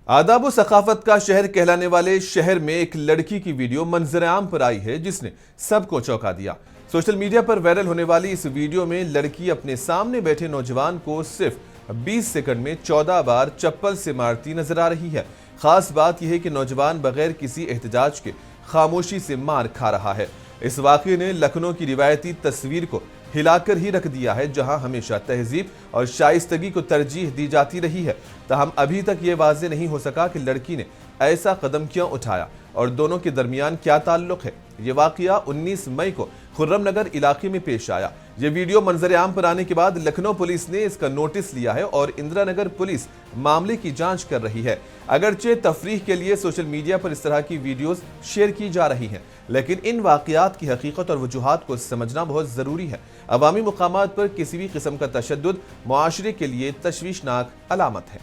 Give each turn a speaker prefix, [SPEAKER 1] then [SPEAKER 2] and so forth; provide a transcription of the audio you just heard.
[SPEAKER 1] आदाब व सकाफत का शहर कहलाने वाले शहर में एक लड़की की वीडियो मंजर-ए-आम पर आई है जिसने सबको चौंका दिया। सोशल मीडिया पर वायरल होने वाली इस वीडियो में लड़की अपने सामने बैठे नौजवान को सिर्फ 20 सेकंड में 14 बार चप्पल से मारती नजर आ रही है। खास बात यह है कि नौजवान बगैर किसी एहतजाज के खामोशी से मार खा रहा है। इस वाकये ने लखनऊ की रिवायती तस्वीर को हिलाकर ही रख दिया है, जहां हमेशा तहजीब और शाइस्तगी को तरजीह दी जाती रही है। तहम अभी तक ये वाज़ेह नहीं हो सका कि लड़की ने ऐसा कदम क्यों उठाया और दोनों के दरमियान क्या ताल्लुक है। ये वाकया 19 मई को खुर्रमनगर इलाके में पेश आया। ये वीडियो मंजर-ए-आम पर आने के बाद लखनऊ पुलिस ने इसका नोटिस लिया है और इंदिरानगर पुलिस मामले की जांच कर रही है। अगरचे तफरीह के लिए सोशल मीडिया पर इस तरह की वीडियोस शेयर की जा रही हैं, लेकिन इन वाकयात की हकीकत और वजूहात को समझना बहुत ज़रूरी है। अवामी मुकामात पर किसी भी किस्म का तशद्दुद मुआशरे के लिए तशवीशनाक अलामत है।